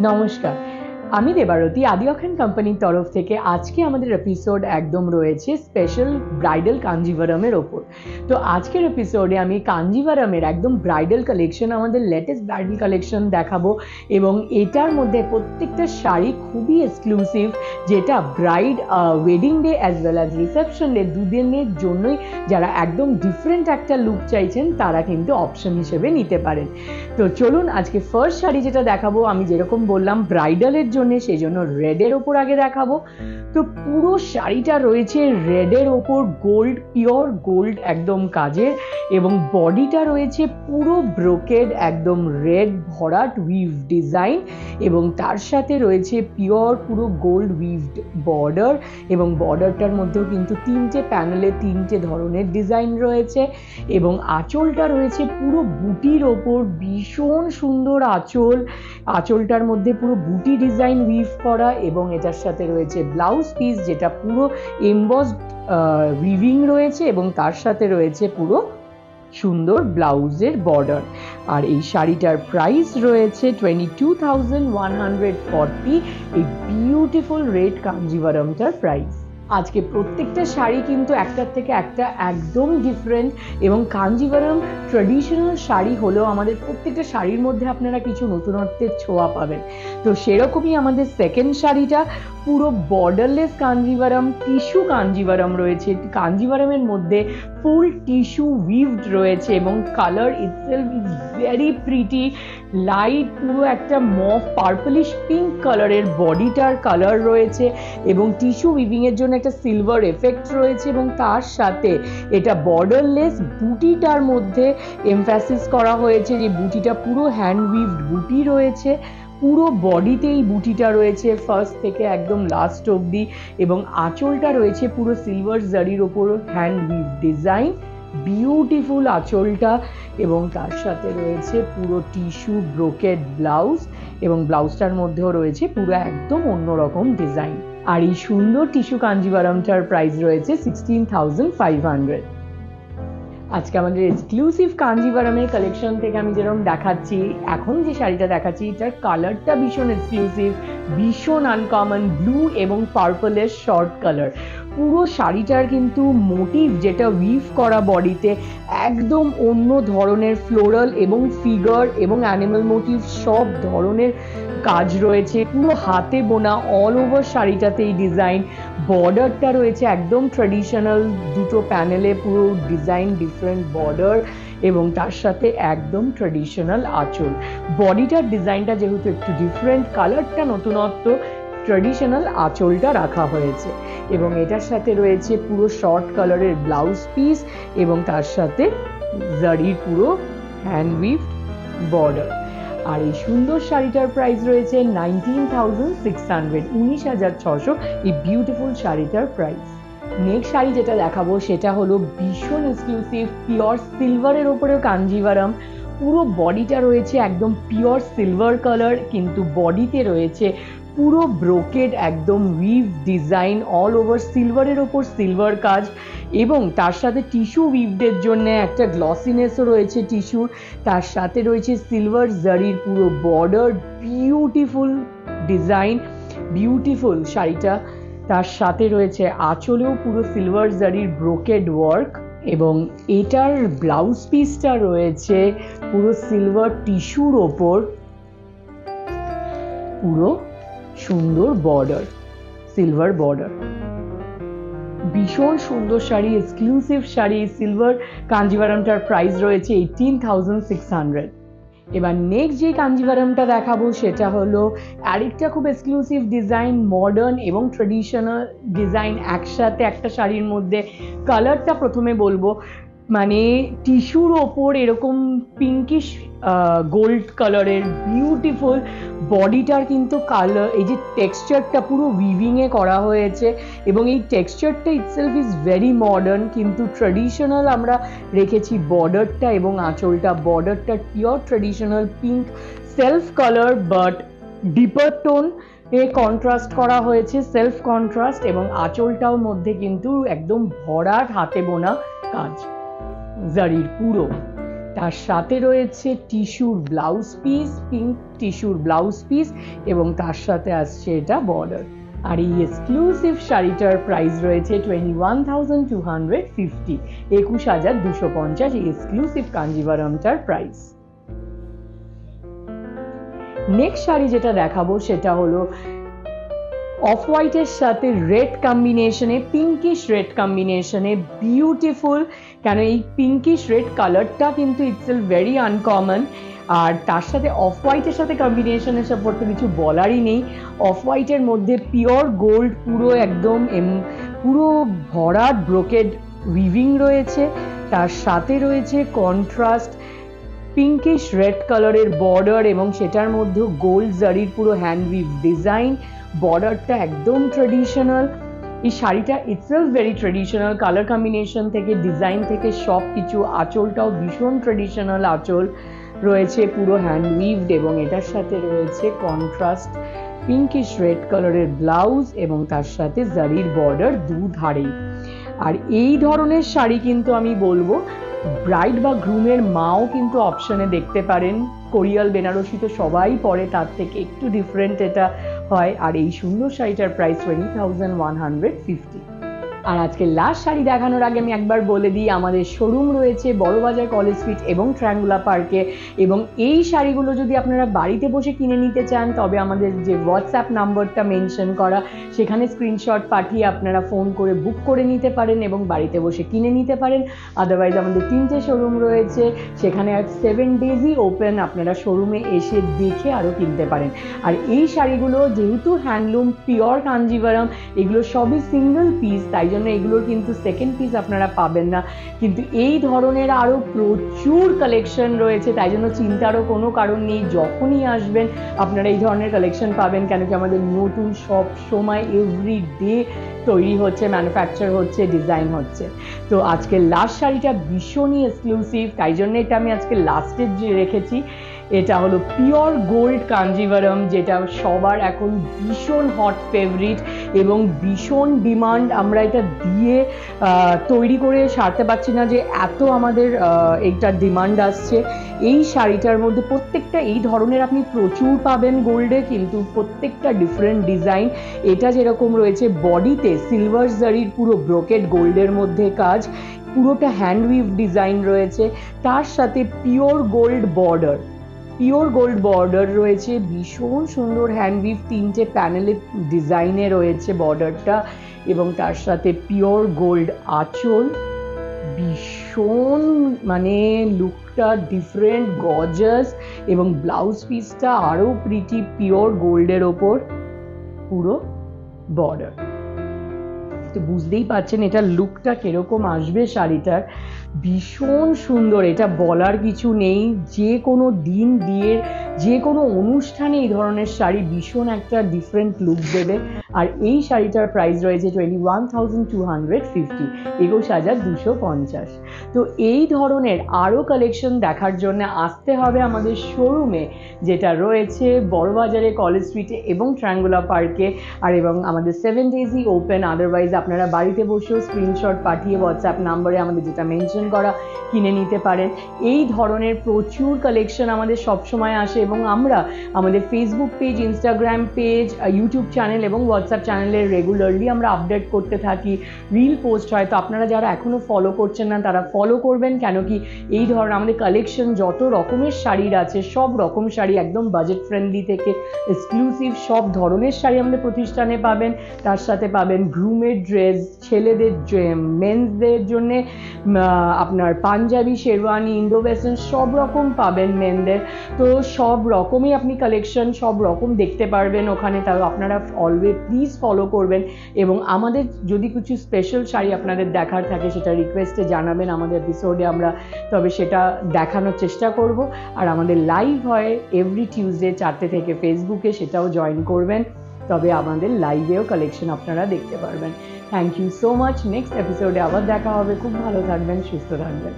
নমস্কার, আমি দেবারতী আদি অখেন কোম্পানির তরফ থেকে আজকে আমাদের এপিসোড একদম রয়েছে স্পেশাল ব্রাইডাল কাঞ্জিভারমের ওপর। তো আজকের এপিসোডে আমি কাঞ্জিভারমের একদম ব্রাইডাল কালেকশন, আমাদের লেটেস্ট ব্রাইডাল কালেকশন দেখাবো এবং এটার মধ্যে প্রত্যেকটা শাড়ি খুবই এক্সক্লুসিভ, যেটা bride wedding day as well as reception day দুদিনের জন্যই যারা একদম ডিফারেন্ট একটা লুক চাইছেন তারা কিন্তু অপশন হিসেবে নিতে পারেন। তো চলুন আজকে ফার্স্ট শাড়ি যেটা দেখাবো, আমি যেরকম বললাম ব্রাইডালের জন্য, সেই জন্য রেডের ওপর আগে দেখাবো। তো পুরো শাড়িটা রয়েছে রেডের ওপর গোল্ড, পিওর গোল্ড একদম কাজের, এবং বডিটা রয়েছে পুরো ব্রোকেড একদম রেড ভরাট উইভ ডিজাইন, এবং তার সাথে রয়েছে পিওর পুরো গোল্ড উইভড বর্ডার, এবং বর্ডারটার মধ্যেও কিন্তু তিনটে প্যানেলে তিনটে ধরনের ডিজাইন রয়েছে, এবং আঁচলটা রয়েছে পুরো বুটির ওপর, ভীষণ সুন্দর আঁচল, আঁচলটার মধ্যে পুরো বুটি ডিজাইন উইভ করা, এবং এটার সাথে রয়েছে ব্লাউজ পিস যেটা পুরো এমবসড উইভিং রয়েছে, এবং তার সাথে রয়েছে পুরো সুন্দর ব্লাউজের বর্ডার। আর এই শাড়িটার প্রাইস রয়েছে 22,140, এই বিউটিফুল রেড কাঞ্জিভারমটার প্রাইস। আজকে প্রত্যেকটা শাড়ি কিন্তু একটার থেকে একটা একদম ডিফারেন্ট, এবং কাঞ্জিভারম ট্র্যাডিশনাল শাড়ি হলেও আমাদের প্রত্যেকটা শাড়ির মধ্যে আপনারা কিছু নতুনত্বের ছোঁয়া পাবেন। তো সেরকমই আমাদের সেকেন্ড শাড়িটা পুরো বর্ডারলেস কাঞ্জিভারম, টিস্যু কাঞ্জিভারম রয়েছে, কাঞ্জিভারমের মধ্যে ফুল টিস্যু উইভড রয়েছে, এবং colour itself is very pretty, light পুরো একটা মফ পার্পলিশ পিঙ্ক কালারের বডিটার কালার রয়েছে, এবং টিস্যু উইভিং এর জন্য একটা সিলভার এফেক্ট রয়েছে, এবং তার সাথে এটা বর্ডারলেস বুটিটার মধ্যে এমফ্যাসিস করা হয়েছে যে বুটিটা পুরো হ্যান্ড উইভড বুটি রয়েছে, পুরো বডিতে এই বুটিটা রয়েছে ফার্স্ট থেকে একদম লাস্ট অবধি, এবং আঁচলটা রয়েছে পুরো সিলভার জারির ওপর হ্যান্ড উইভ ডিজাইন, বিউটিফুল আঁচলটা, এবং তার সাথে রয়েছে পুরো টিস্যু ব্রোকেড ব্লাউজ, এবং ব্লাউজটার মধ্যেও রয়েছে পুরো একদম অন্যরকম ডিজাইন। আর এই সুন্দর টিস্যু কাঞ্জিভারমটার প্রাইস রয়েছে 16,500। আজকে আমাদের এক্সক্লুসিভ কাঞ্জিভারমের কালেকশন থেকে আমি যেরকম দেখাচ্ছি, এখন যে শাড়িটা দেখাচ্ছি এটার কালারটা ভীষণ এক্সক্লুসিভ, ভীষণ আনকমন, ব্লু এবং পার্পলের শর্ট কালার। পুরো শাড়িটার কিন্তু মোটিভ যেটা উইভ করা বডিতে একদম অন্য ধরনের, ফ্লোরাল এবং ফিগার এবং অ্যানিমাল মোটিভ সব ধরনের কাজ রয়েছে, পুরো হাতে বোনা অল ওভার শাড়িটাতে এই ডিজাইন, বর্ডারটা রয়েছে একদম ট্র্যাডিশনাল, দুটো প্যানেলে পুরো ডিজাইন ডিফারেন্ট বর্ডার, এবং তার সাথে একদম ট্র্যাডিশনাল আঁচল। বডিটার ডিজাইনটা যেহেতু একটু ডিফারেন্ট, কালারটা নতুনত্ব, ট্র্যাডিশনাল আঁচলটা রাখা হয়েছে, এবং এটার সাথে রয়েছে পুরো শর্ট কালারের ব্লাউজ পিস, এবং তার সাথে জারির পুরো হ্যান্ড উইভড বর্ডার। আর এই সুন্দর শাড়িটার প্রাইস রয়েছে 19,600, 19,600 এই বিউটিফুল শাড়িটার প্রাইস। নেক্সট শাড়ি যেটা দেখাবো সেটা হলো ভীষণ এক্সক্লুসিভ, পিওর সিলভারের ওপরেও কাঞ্জিভারম, পুরো বডিটা রয়েছে একদম পিওর সিলভার কালার, কিন্তু বডিতে রয়েছে পুরো ব্রোকেড একদম উইভ ডিজাইন, অল ওভার সিলভারের ওপর সিলভার কাজ, এবং তার সাথে টিস্যু উইভডের জন্য একটা গ্লসিনেসও রয়েছে টিস্যুর, তার সাথে রয়েছে সিলভার জারির পুরো বর্ডার, বিউটিফুল ডিজাইন, বিউটিফুল শাড়িটা। তার সাথে রয়েছে আঁচলেও পুরো সিলভার জারির ব্রোকেড ওয়ার্ক, এবং এটার ব্লাউজ পিসটা রয়েছে পুরো সিলভার টিস্যুর ওপর, পুরো সুন্দর বর্ডার, সিলভার বর্ডার, ভীষণ সুন্দর শাড়ি, এক্সক্লুসিভ শাড়ি। সিলভার কাঞ্জিভারমটার প্রাইস রয়েছে 18,600। এবার নেক্সট যে কাঞ্জিভারমটা দেখাবো সেটা হলো আরেকটা খুব এক্সক্লুসিভ ডিজাইন, মডার্ন এবং ট্রেডিশনাল ডিজাইন একসাথে একটা শাড়ির মধ্যে। কালারটা প্রথমে বলবো, মানে টিস্যুর ওপর এরকম পিঙ্কিশ গোল্ড কালারের বিউটিফুল, বডিটার কিন্তু কালার, এই যে টেক্সচারটা পুরো উইভিংয়ে করা হয়েছে, এবং এই টেক্সচারটা ইটসেলফ ইজ ভেরি মডার্ন, কিন্তু ট্র্যাডিশনাল আমরা রেখেছি বর্ডারটা এবং আঁচলটা। বর্ডারটা pure traditional pink self colour, but deeper tone এ কন্ট্রাস্ট করা হয়েছে, সেলফ কন্ট্রাস্ট, এবং আঁচলটার মধ্যে কিন্তু একদম ভরাট হাতে বোনা কাজ জারির পুরো। তার সাথে রয়েছে টিস্যুর ব্লাউজ পিস, পিঙ্ক টিস্যুর ব্লাউজ পিস, এবং তার সাথে আসছে এটা বর্ডার। আর এই এক্সক্লুসিভ শাড়িটার প্রাইস রয়েছে 21,250, 21,250 এই এক্সক্লুসিভ কাঞ্জিভারমটার প্রাইস। নেক্সট শাড়ি যেটা দেখাবো সেটা হলো অফ হোয়াইটের সাথে রেড কম্বিনেশনে, পিঙ্কিশ রেড কম্বিনেশনে, বিউটিফুল। কেন এই পিঙ্কিশ রেড কালারটা কিন্তু ইটসেলফ ভেরি আনকমন, আর তার সাথে অফ হোয়াইটের সাথে কম্বিনেশনের সম্পর্কে কিছু বলারই নেই। অফ হোয়াইটের মধ্যে পিওর গোল্ড, পুরো একদম পুরো ভরা ব্রোকেড উইভিং রয়েছে, তার সাথে রয়েছে কন্ট্রাস্ট পিঙ্কিশ রেড কালারের বর্ডার, এবং সেটার মধ্যে গোল্ড জারির পুরো হ্যান্ড উইভ ডিজাইন। বর্ডারটা একদম ট্রেডিশনাল। এই শাড়িটা itself very traditional, colour combination থেকে ডিজাইন থেকে সব কিছু। আঁচলটাও ভীষণ ট্রেডিশনাল আঁচল রয়েছে, পুরো হ্যান্ড উইভড, এবং এটার সাথে রয়েছে কন্ট্রাস্ট পিঙ্কিশ রেড কালারের ব্লাউজ, এবং তার সাথে জারির বর্ডার দুধারেই। আর এই ধরনের শাড়ি কিন্তু আমি বলবো ব্রাইড বা গ্রুমের মাও কিন্তু অপশনে দেখতে পারেন। কোরিয়াল বেনারসি তো সবাই পরে, তার থেকে একটু ডিফারেন্ট এটা হয়। আর এই সুন্দর শাড়িটার প্রাইস 20,150। আর আজকে লাস্ট শাড়ি দেখানোর আগে আমি একবার বলে দিই, আমাদের শোরুম রয়েছে বড়বাজার কলেজ স্ট্রিট এবং ট্রায়াঙ্গুলার পার্কে, এবং এই শাড়িগুলো যদি আপনারা বাড়িতে বসে কিনে নিতে চান তবে আমাদের যে হোয়াটসঅ্যাপ নাম্বারটা মেনশন করা, সেখানে স্ক্রিনশট পাঠিয়ে আপনারা ফোন করে বুক করে নিতে পারেন এবং বাড়িতে বসে কিনে নিতে পারেন। আদারওয়াইজ আমাদের 3টে শোরুম রয়েছে, সেখানে 7 ডেজই ওপেন, আপনারা শোরুমে এসে দেখে আরও কিনতে পারেন। আর এই শাড়িগুলো যেহেতু হ্যান্ডলুম পিওর কাঞ্জিভারম, এগুলো সবই সিঙ্গেল পিস, তাই জন্য এগুলোর কিন্তু সেকেন্ড পিস আপনারা পাবেন না। কিন্তু এই ধরনের আরও প্রচুর কালেকশন রয়েছে, তাই জন্য চিন্তারও কোনো কারণ নেই। যখনই আসবেন আপনারা এই ধরনের কালেকশন পাবেন, কেন কি আমাদের নতুন সব সময় এভরি ডে তৈরি হচ্ছে, ম্যানুফ্যাকচার হচ্ছে, ডিজাইন হচ্ছে। তো আজকে লাস্ট শাড়িটা ভীষণই এক্সক্লুসিভ, তাই জন্য এটা আমি আজকে লাস্টে যে রেখেছি। এটা হলো পিওর গোল্ড কাঞ্জিভারম, যেটা সবার এখন ভীষণ হট ফেভারিট এবং ভীষণ ডিমান্ড। আমরা এটা দিয়ে তৈরি করে সারতে পারছি না যে এত আমাদের এইটার ডিমান্ড আসছে। এই শাড়িটার মধ্যে প্রত্যেকটা এই ধরনের আপনি প্রচুর পাবেন গোল্ডে, কিন্তু প্রত্যেকটা ডিফারেন্ট ডিজাইন। এটা যেরকম রয়েছে বডিতে সিলভার জারির পুরো ব্রোকেড গোল্ডের মধ্যে কাজ, পুরোটা হ্যান্ড উইভ ডিজাইন রয়েছে, তার সাথে pure gold border, pure gold border রয়েছে, ভীষণ সুন্দর হ্যান্ড উইভ 3টে প্যানেলের ডিজাইনে রয়েছে বর্ডারটা, এবং তার সাথে পিওর গোল্ড আঁচল। ভীষণ মানে লুকটা ডিফারেন্ট, গর্জাস, এবং ব্লাউজ পিসটা আরও প্রিটি, পিওর গোল্ডের ওপর পুরো বর্ডার। তো বুঝতেই পারছেন এটা লুকটা কিরকম আসবে শাড়িটার। ভীষণ সুন্দর, এটা বলার কিছু নেই। যে কোনো দিন বিয়ের যে কোনো অনুষ্ঠানে এই ধরনের শাড়ি ভীষণ একটা ডিফারেন্ট লুক দেবে। আর এই শাড়িটার প্রাইস রয়েছে 21,250, 21,250। তো এই ধরনের আরও কালেকশন দেখার জন্য আসতে হবে আমাদের শোরুমে, যেটা রয়েছে বড়বাজারে কলেজ স্ট্রিটে এবং ট্রায়াঙ্গুলার পার্কে, আর এবং আমাদের 7 ডেজই ওপেন। আদারওয়াইজ আপনারা বাড়িতে বসেও স্ক্রিনশট পাঠিয়ে হোয়াটসঅ্যাপ নাম্বারে আমাদের যেটা মেনশন করা কিনে নিতে পারেন। এই ধরনের প্রচুর কালেকশন আমাদের সবসময় আসে, এবং আমরা আমাদের Facebook page, Instagram page, YouTube channel এবং হোয়াটসঅ্যাপ চ্যানেলে রেগুলারলি আমরা আপডেট করতে থাকি, রিল পোস্ট হয়। তো আপনারা যারা এখনও ফলো করছেন না তারা ফলো করবেন, কেন কি এই ধরনের আমাদের কালেকশন যত রকমের শাড়ির আছে, সব রকম শাড়ি একদম বাজেট ফ্রেন্ডলি থেকে এক্সক্লুসিভ সব ধরনের শাড়ি আমাদের প্রতিষ্ঠানে পাবেন। তার সাথে পাবেন গ্রুমের ড্রেস, ছেলেদের মেন্সদের জন্যে আপনার পাঞ্জাবি, শেরওয়ানি, ইন্ডো ওয়েস্টার্ন সব রকম পাবেন মেনদের। তো সব রকমই আপনি কালেকশন সব রকম দেখতে পারবেন ওখানে। তাও আপনারা অলওয়েজ প্লিজ ফলো করবেন, এবং আমাদের যদি কিছু স্পেশাল শাড়ি আপনাদের দেখার থাকে সেটা রিকোয়েস্টে জানাবেন আমাদের এপিসোডে, আমরা তবে সেটা দেখানোর চেষ্টা করব। আর আমাদের লাইভ হয় এভরি টিউসডে 4টে থেকে ফেসবুকে, সেটাও জয়েন করবেন, তবে আমাদের লাইভেও কালেকশন আপনারা দেখতে পারবেন। Thank you so much. Next এপিসোডে আবার দেখা হবে। খুব ভালো থাকবেন, সুস্থ থাকবেন।